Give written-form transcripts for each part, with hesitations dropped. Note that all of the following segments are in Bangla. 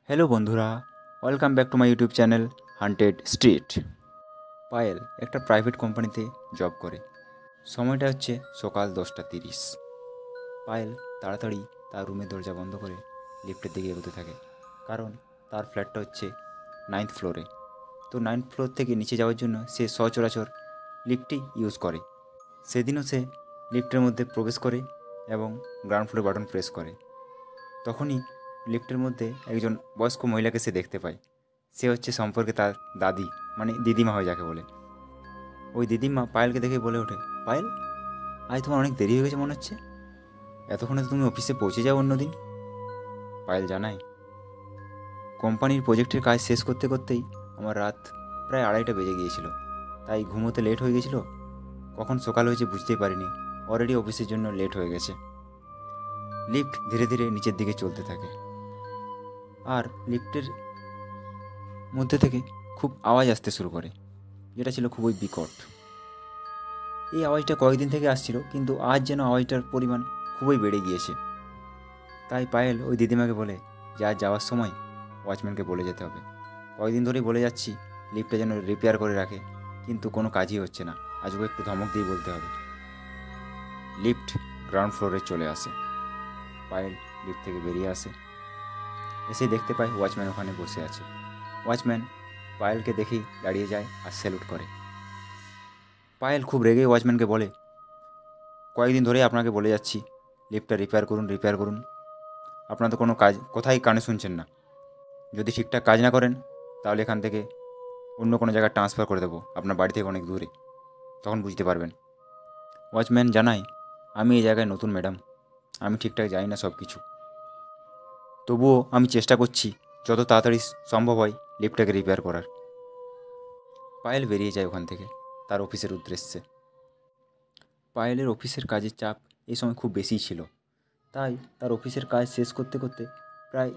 হ্যালো বন্ধুরা, welcome back to my YouTube channel haunted street. Payel একটা প্রাইভেট কোম্পানিতে জব করে। সময়টা হচ্ছে সকাল 10:30। পায়েল তাড়াতাড়ি তার রুমের দরজা বন্ধ করে লিফটের দিকে এগোতে থাকে, কারণ তার ফ্ল্যাটটা হচ্ছে 9th ফ্লোরে। তো 9th ফ্লোর থেকে নিচে যাওয়ার জন্য সে সচরাচর লিফটই ইউজ করে। সেদিনও সে লিফটের মধ্যে প্রবেশ করে এবং গ্রাউন্ড ফ্লোর বাটন প্রেস করে। তখনই লিফটের মধ্যে একজন বয়স্ক মহিলাকে সে দেখতে পায়। সে হচ্ছে সম্পর্কে তার দাদি, মানে দিদিমা হয় যাকে বলে। ওই দিদিমা পায়েলকে দেখে বলে ওঠে, পায়েল, আজ তোমার অনেক দেরি হয়ে গেছে মনে হচ্ছে। এতক্ষণে তো তুমি অফিসে পৌঁছে যাও অন্যদিন। পায়েল জানায়, কোম্পানির প্রজেক্টের কাজ শেষ করতে করতেই আমার রাত প্রায় 2:30 বেজে গিয়েছিল, তাই ঘুমোতে লেট হয়ে গেছিলো। কখন সকাল হয়েছে বুঝতেই পারিনি, অলরেডি অফিসের জন্য লেট হয়ে গেছে। লিফট ধীরে ধীরে নিচের দিকে চলতে থাকে, আর লিফটের মধ্যে থেকে খুব আওয়াজ আসতে শুরু করে, যেটা ছিল খুবই বিকট। এই আওয়াজটা কয়েকদিন থেকে আসছিল, কিন্তু আজ যেন আওয়াজটার পরিমাণ খুবই বেড়ে গিয়েছে। তাই পায়েল ওই দিদিমাকে বলে যে আজ যাওয়ার সময় ওয়াচম্যানকে বলে যেতে হবে। কয়েকদিন ধরেই বলে যাচ্ছি লিফটটা যেন রিপেয়ার করে রাখে, কিন্তু কোনো কাজই হচ্ছে না। আজকে একটু ধমক দিয়ে বলতে হবে। লিফট গ্রাউন্ড ফ্লোরে চলে আসে। পায়েল লিফট থেকে বেরিয়ে আসে, এসে দেখতে পায় ওয়াচম্যান ওখানে বসে আছে। ওয়াচম্যান পায়েলকে দেখেই দাঁড়িয়ে যায় আর স্যালুট করে। পায়েল খুব রেগে ওয়াচম্যানকে বলে, কয়েকদিন ধরেই আপনাকে বলে যাচ্ছি লিফটটা রিপেয়ার করুন, রিপেয়ার করুন। আপনার তো কোনো কাজ কোথায় কানে শুনছেন না। যদি ঠিকঠাক কাজ না করেন তাহলে এখান থেকে অন্য কোনো জায়গায় ট্রান্সফার করে দেবো, আপনার বাড়ি থেকে অনেক দূরে, তখন বুঝতে পারবেন। ওয়াচম্যান জানায়, আমি এই জায়গায় নতুন ম্যাডাম, আমি ঠিকঠাক জানি না সব কিছু, তবুও আমি চেষ্টা করছি যত তাড়াতাড়ি সম্ভব হয় লিফটটাকে রিপেয়ার করার। পায়েল বেরিয়ে যায় ওখান থেকে তার অফিসের উদ্দেশ্যে। পায়েলের অফিসের কাজের চাপ এই সময় খুব বেশিই ছিল, তাই তার অফিসের কাজ শেষ করতে করতে প্রায়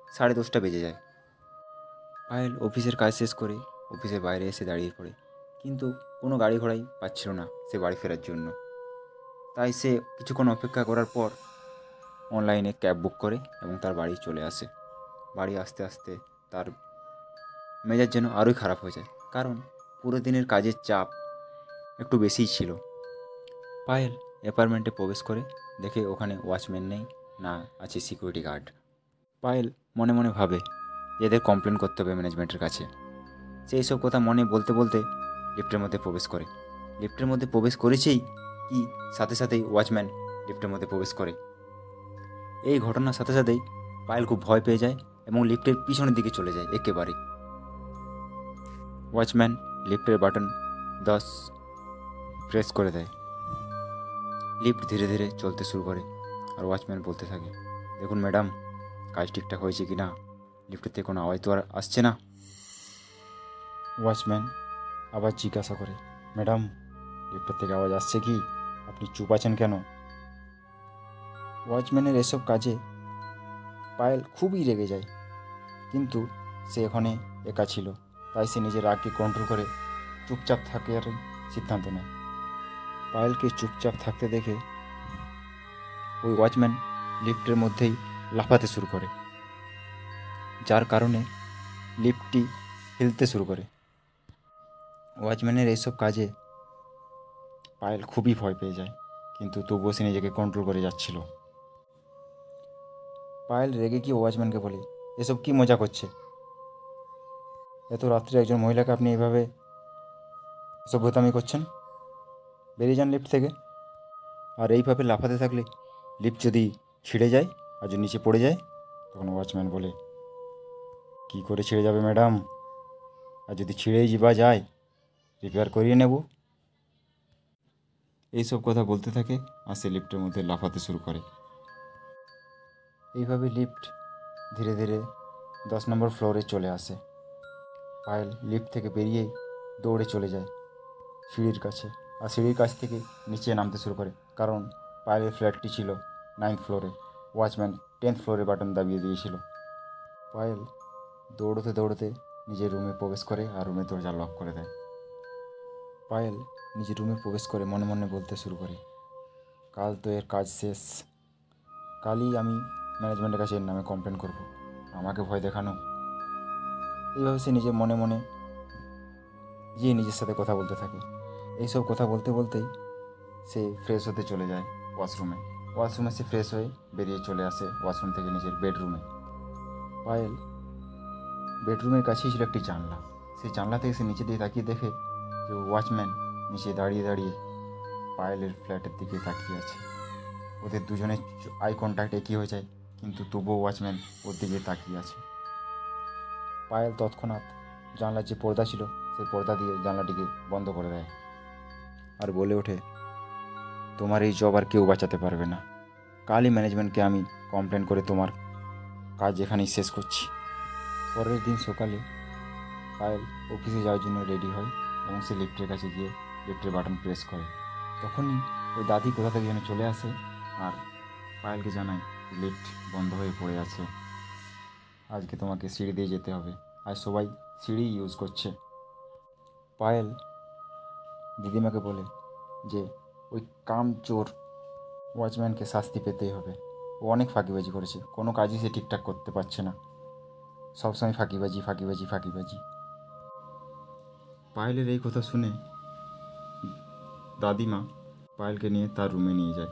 10:30 বেজে যায়। পায়েল অফিসের কাজ শেষ করে অফিসের বাইরে এসে দাঁড়িয়ে পড়ে, কিন্তু কোনো গাড়ি ঘোড়াই পাচ্ছিল না সে বাড়ি ফেরার জন্য। তাই সে কিছুক্ষণ অপেক্ষা করার পর অনলাইনে ক্যাব বুক করে এবং তার বাড়ি চলে আসে। বাড়ি আসতে আসতে তার মেজাজ যেন আরোই খারাপ হয়ে যায়, কারণ পুরো দিনের কাজের চাপ একটু বেশিই ছিল। পায়েল অ্যাপার্টমেন্টে প্রবেশ করে দেখে ওখানে ওয়াচম্যান নেই, না আছে সিকিউরিটি গার্ড। পায়েল মনে মনে ভাবে যে এদের কমপ্লেন করতে হবে ম্যানেজমেন্টের কাছে। সে এইসব কথা মনে বলতে বলতে লিফটের মধ্যে প্রবেশ করে। লিফটের মধ্যে প্রবেশ করেছেই কি সাথে সাথেই ওয়াচম্যান লিফটের মধ্যে প্রবেশ করে। এই ঘটনার সাথে সাথেই পায়েল খুব ভয় পেয়ে যায় এবং লিফটের পিছনের দিকে চলে যায় একেবারে। ওয়াচম্যান লিফটের বাটন 10 প্রেস করে দেয়। লিফট ধীরে ধীরে চলতে শুরু করে, আর ওয়াচম্যান বলতে থাকে, দেখুন ম্যাডাম, কাজ ঠিকঠাক হয়েছে কি না, লিফটের থেকে কোনো আওয়াজ তো আর আসছে না। ওয়াচম্যান আবার জিজ্ঞাসা করে, ম্যাডাম, লিফটের থেকে আওয়াজ আসছে কি, আপনি চুপ আছেন কেন? ওয়াচম্যানের এসব কাজে পায়েল খুবই রেগে যায়, কিন্তু সে ওখানে একা ছিল, তাই সে নিজের রাগকে কন্ট্রোল করে চুপচাপ থাকার সিদ্ধান্ত নেয়। পায়েলকে চুপচাপ থাকতে দেখে ওই ওয়াচম্যান লিফটের মধ্যেই লাফাতে শুরু করে, যার কারণে লিফটটি হিলতে শুরু করে। ওয়াচম্যানের এইসব কাজে পায়েল খুবই ভয় পেয়ে যায়, কিন্তু তবুও সে নিজেকে কন্ট্রোল করে যাচ্ছিল। পায়েল রেগে গিয়ে ওয়াচম্যানকে বলে, এসব কি মজা করছে? এত রাত্রে একজন মহিলাকে আপনি এভাবে সভ্যতামি করছেন? বেরিয়ে যান লিফট থেকে। আর এইভাবে লাফাতে থাকলে লিফট যদি ছিঁড়ে যায় আর যদি নিচে পড়ে যায়, তখন ওয়াচম্যান বলে, কি করে ছিঁড়ে যাবে ম্যাডাম, আর যদি ছিঁড়েই বা যায় রিপেয়ার করিয়ে নেব। এইসব কথা বলতে থাকে আর সে লিফটের মধ্যে লাফাতে শুরু করে। এইভাবে লিফট ধীরে ধীরে 10 নম্বর ফ্লোরে চলে আসে। পায়েল লিফট থেকে বেরিয়েই দৌড়ে চলে যায় সিঁড়ির কাছে, আর সিঁড়ির কাছ থেকে নিচে নামতে শুরু করে, কারণ পায়েলের ফ্ল্যাটটি ছিল 9th ফ্লোরে। ওয়াচম্যান 10th ফ্লোরে বাটন দাবিয়ে দিয়েছিল। পায়েল দৌড়তে দৌড়তে নিজের রুমে প্রবেশ করে আর রুমের দরজা লক করে দেয়। পায়েল নিজের রুমে প্রবেশ করে মনে মনে বলতে শুরু করে, কাল তো এর কাজ শেষ, কালই আমি ম্যানেজমেন্টের কাছে এর নামে কমপ্লেন করব। আমাকে ভয় দেখানো। এইভাবে সে নিজের মনে মনে নিজের সাথে কথা বলতে থাকে। এইসব কথা বলতে বলতেই সে ফ্রেশ হতে চলে যায় ওয়াশরুমে সে ফ্রেশ হয়ে বেরিয়ে চলে আসে ওয়াশরুম থেকে নিজের বেডরুমে। পায়েল বেডরুমের কাছেই ছিল একটি জানলা। সেই জানলা থেকে সে নিচে দিয়ে তাকিয়ে দেখে যে ওয়াচম্যান নিচে দাঁড়িয়ে দাঁড়িয়ে পায়েলের ফ্ল্যাটের দিকে তাকিয়ে আছে। ওদের দুজনের আই কন্ট্যাক্ট একই হয়ে যায়, কিন্তু তবুও ওয়াচম্যান ওর দিকে তাকিয়ে আছে। পায়েল তৎক্ষণাৎ জানলার যে পর্দা ছিল সেই পর্দা দিয়ে জানলাটিকে বন্ধ করে দেয় আর বলে ওঠে, তোমার এই জব আর কেউ বাঁচাতে পারবে না। কালই ম্যানেজমেন্টকে আমি কমপ্লেন করে তোমার কাজ এখানেই শেষ করছি। পরের দিন সকালে পায়েল অফিসে যাওয়ার জন্য রেডি হয় এবং সে লিফটের কাছে গিয়ে লিফটের বাটন প্রেস করে। তখনই ওই দাদি কোথা থেকে যেন চলে আসে আর পায়েলকে জানায় লিফট বন্ধ হয়ে পড়ে আছে, আজকে তোমাকে সিঁড়ি দিয়ে যেতে হবে। আর সবাই সিঁড়ি ইউজ করছে। পায়েল দিদিমাকে বলে যে ওই কামচোর ওয়াচম্যানকে শাস্তি পেতেই হবে। ও অনেক ফাঁকিবাজি করেছে, কোনো কাজই সে ঠিকঠাক করতে পারছে না, সবসময় ফাঁকিবাজি। পায়েলের এই কথা শুনে দাদিমা পায়েলকে নিয়ে তার রুমে নিয়ে যায়।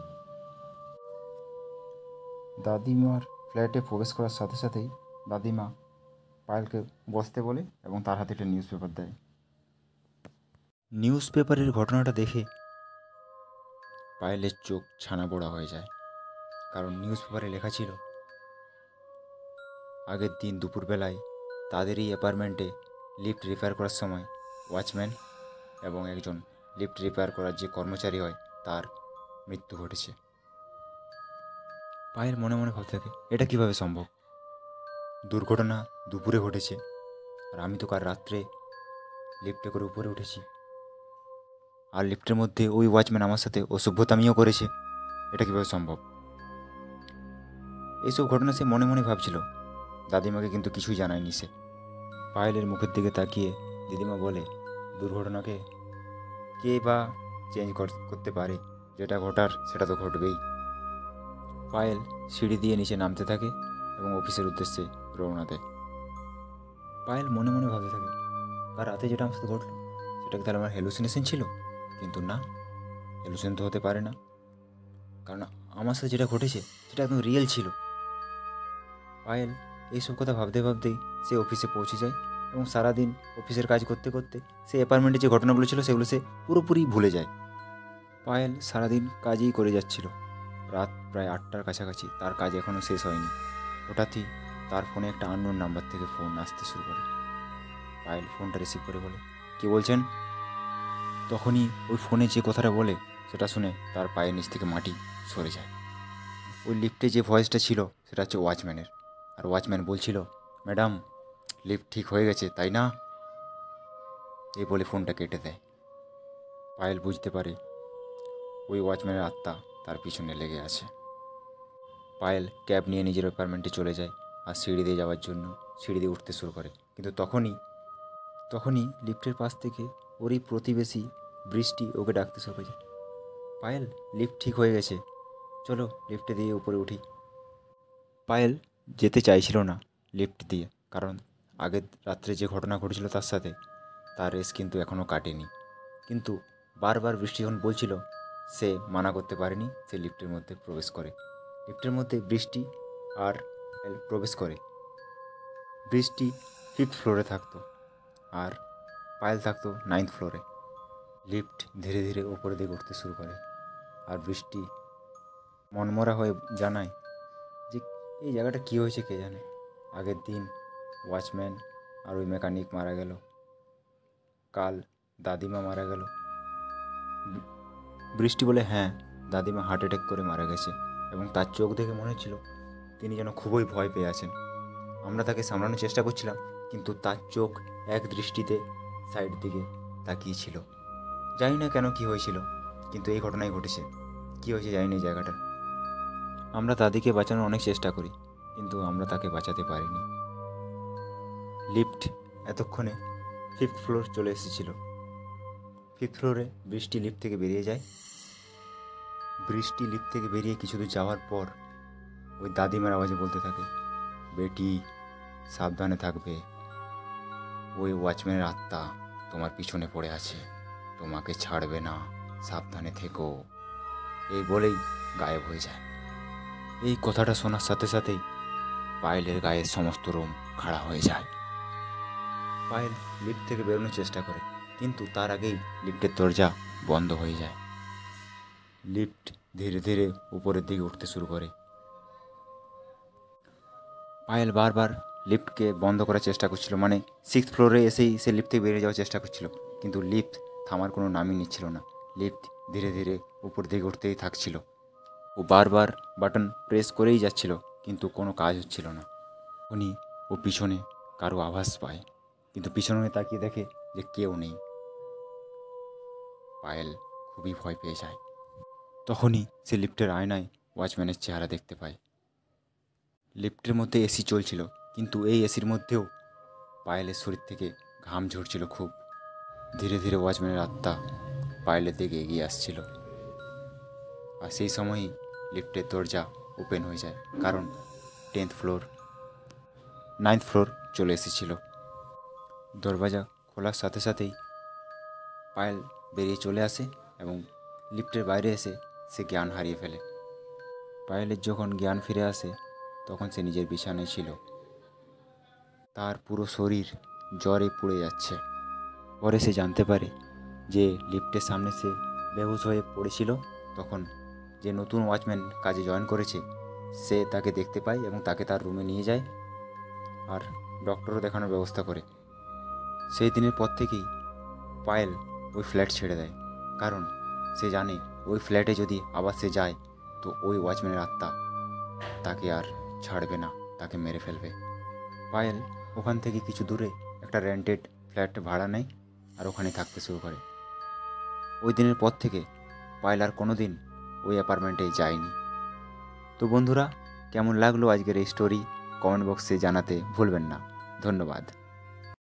দাদিমার ফ্ল্যাটে প্রবেশ করার সাথে সাথেই দাদিমা পায়েলকে বসতে বলে এবং তার হাতে একটা নিউজ পেপার দেয়। নিউজ পেপারের ঘটনাটা দেখে পায়েলের চোখ ছানা বড়া হয়ে যায়, কারণ নিউজ পেপারে লেখা ছিল আগের দিন দুপুরবেলায় তাদেরই অ্যাপার্টমেন্টে লিফট রিপেয়ার করার সময় ওয়াচম্যান এবং একজন লিফট রিপেয়ার করার যে কর্মচারী হয় তার মৃত্যু ঘটেছে। পায়েল মনে মনে ভাবতে থাকে, এটা কিভাবে সম্ভব? দুর্ঘটনা দুপুরে ঘটেছে আর আমি তো কাল রাত্রে লিফটে করে উপরে উঠেছি, আর লিফটের মধ্যে ওই ওয়াচম্যান আমার সাথে অসভ্যতামিও করেছে, এটা কীভাবে সম্ভব? এইসব ঘটনা সে মনে মনে ভাবছিল। দাদিমাকে কিন্তু কিছুই জানায়নি সে। পায়েলের মুখের দিকে তাকিয়ে দিদিমা বলে, দুর্ঘটনাকে কে বা চেঞ্জ করতে পারে? যেটা ঘটার সেটা তো ঘটবেই। পায়েল সিঁড়ি দিয়ে নিচে নামতে থাকে এবং অফিসের উদ্দেশ্যে রওনা দেয়। পায়েল মনে মনে ভাবতে থাকে, আর রাতে যেটা আমার সাথে ঘটলো সেটা কি তাহলে আমার হ্যালুসিনেশন ছিল? কিন্তু না, হ্যালুসিনেশন তো হতে পারে না, কারণ আমার সাথে যেটা ঘটেছে সেটা একদম রিয়েল ছিল। পায়েল এইসব কথা ভাবতে ভাবতেই সে অফিসে পৌঁছে যায় এবং সারাদিন অফিসের কাজ করতে করতে সে অ্যাপার্টমেন্টে যে ঘটনাগুলো ছিল সেগুলো সে পুরোপুরি ভুলে যায়। পায়েল সারাদিন কাজই করে যাচ্ছিল। রাত প্রায় 8টার কাছাকাছি, তার কাজ এখনও শেষ হয়নি। হঠাৎই তার ফোনে একটা আননোন নাম্বার থেকে ফোন আসতে শুরু করে। পায়েল ফোনটা রিসিভ করে বলে, কে বলছেন? তখনই ওই ফোনে যে কথাটা বলে সেটা শুনে তার পায়ের নিচ থেকে মাটি সরে যায়। ওই লিফটে যে ভয়েসটা ছিল সেটা হচ্ছে ওয়াচম্যানের, আর ওয়াচম্যান বলছিল, ম্যাডাম লিফট ঠিক হয়ে গেছে তাই না? এই বলে ফোনটা কেটে দেয়। পায়েল বুঝতে পারে ওই ওয়াচম্যানের আত্মা তার পিছনে লেগে আছে। পায়েল ক্যাব নিয়ে নিজের অ্যাপার্টমেন্টে চলে যায় আর সিঁড়ি দিয়ে যাওয়ার জন্য সিঁড়ি দিয়ে উঠতে শুরু করে। কিন্তু তখনই লিফটের পাশ থেকে ওরই প্রতিবেশী বৃষ্টি ওকে ডাকতে শুরু করে, পায়েল লিফট ঠিক হয়ে গেছে, চলো লিফটে দিয়ে উপরে উঠি। পায়েল যেতে চাইছিল না লিফট দিয়ে, কারণ আগের রাত্রে যে ঘটনা ঘটেছিল তার সাথে তার রেস কিন্তু এখনও কাটেনি। কিন্তু বারবার বৃষ্টি যখন বলছিল সে মানা করতে পারেনি, সে লিফটের মধ্যে প্রবেশ করে। লিফটের মধ্যে বৃষ্টি আর প্রবেশ করে। বৃষ্টি 5th ফ্লোরে থাকতো আর পায়েল থাকতো 9th ফ্লোরে। লিফট ধীরে ধীরে উপরে দিকে উঠতে শুরু করে আর বৃষ্টি মনমরা হয়ে জানায় যে এই জায়গাটা কী হয়েছে কে জানে। আগের দিন ওয়াচম্যান আর ওই মেকানিক মারা গেল, কাল দাদিমা মারা গেল। বৃষ্টি বলে, হ্যাঁ দাদিমা হার্ট অ্যাটাক করে মারা গেছে এবং তার চোখ দেখে মনে হচ্ছিল তিনি যেন খুবই ভয় পেয়ে আছেন। আমরা তাকে সামলানোর চেষ্টা করছিলাম, কিন্তু তার চোখ এক দৃষ্টিতে সাইড দিকে তাকিয়েছিল। জানি না কেন কী হয়েছিল, কিন্তু এই ঘটনাই ঘটেছে। কী হয়েছে জানি না এই জায়গাটার। আমরা দাদিকে বাঁচানোর অনেক চেষ্টা করি, কিন্তু আমরা তাকে বাঁচাতে পারিনি। লিফট এতক্ষণে 5th ফ্লোর চলে এসেছিল। 5th ফ্লোরে বৃষ্টি লিফট থেকে বেরিয়ে যায়। বৃষ্টি লিফট থেকে বেরিয়ে কিছু দূর যাওয়ার পর ওই দাদিমার আওয়াজে বলতে থাকে, বেটি সাবধানে থাকবে। ওই ওয়াচম্যানের আত্মা তোমার পিছনে পড়ে আছে, তোমাকে ছাড়বে না, সাবধানে থেকো। এই বলেই গায়েব হয়ে যায়। এই কথাটা শোনার সাথে সাথেই পায়েলের গায়ের সমস্ত রোম খাড়া হয়ে যায়। পায়েল লিফট থেকে বেরোনোর চেষ্টা করে, কিন্তু তার আগেই লিফটের দরজা বন্ধ হয়ে যায়। লিফট ধীরে ধীরে উপরের দিকে উঠতে শুরু করে। পায়েল বারবার লিফটকে বন্ধ করার চেষ্টা করছিল, মানে 6th ফ্লোরে এসেই সে লিফট থেকে বেরিয়ে যাওয়ার চেষ্টা করছিল, কিন্তু লিফট থামার কোনো নামই নিচ্ছিল না। লিফট ধীরে ধীরে উপর দিকে উঠতেই থাকছিল। ও বারবার বাটন প্রেস করেই যাচ্ছিল, কিন্তু কোনো কাজ হচ্ছিল না। উনি ও পিছনে কারো আভাস পায়, কিন্তু পিছনে তাকিয়ে দেখে যে কেউ নেই। পায়েল খুবই ভয় পেয়ে যায়। তখনই সে লিফটের আয়নায় ওয়াচম্যানের চেহারা দেখতে পায়। লিফটের মধ্যে এসি চলছিল, কিন্তু এই এসির মধ্যেও পায়েলের শরীর থেকে ঘাম ঝরছিল খুব। ধীরে ধীরে ওয়াচম্যানের আত্মা পায়েলের দিকে এগিয়ে আসছিল। আর সেই সময়ই লিফটের দরজা ওপেন হয়ে যায়, কারণ 9th ফ্লোর চলে এসেছিল। দরজা খোলার সাথে সাথেই পায়েল বেরিয়ে চলে আসে এবং লিফটের বাইরে এসে সে জ্ঞান হারিয়ে ফেলে। পায়েলের যখন জ্ঞান ফিরে আসে, তখন সে নিজের বিছানায় ছিল। তার পুরো শরীর জ্বরে পুড়ে যাচ্ছে। পরে সে জানতে পারে যে লিফটের সামনে সে বেহুশ হয়ে পড়েছিল, তখন যে নতুন ওয়াচম্যান কাজে জয়েন করেছে সে তাকে দেখতে পায় এবং তাকে তার রুমে নিয়ে যায় আর ডক্টরও দেখানোর ব্যবস্থা করে। সেই দিনের পর থেকেই পায়েল ওই ফ্ল্যাট ছেড়ে দেয়, কারণ সে জানে ওই ফ্ল্যাটে যদি আবার সে যায় তো ওই ওয়াচম্যানের আত্মা তাকে আর ছাড়বে না, তাকে মেরে ফেলবে। পায়েল ওখান থেকে কিছু দূরে একটা রেন্টেড ফ্ল্যাট ভাড়া নেয় আর ওখানে থাকতে শুরু করে। ওই দিনের পর থেকে পায়েল আর কোনো দিন ওই অ্যাপার্টমেন্টে যায়নি। তো বন্ধুরা, কেমন লাগলো আজকের এই স্টোরি কমেন্ট বক্সে জানাতে ভুলবেন না। ধন্যবাদ।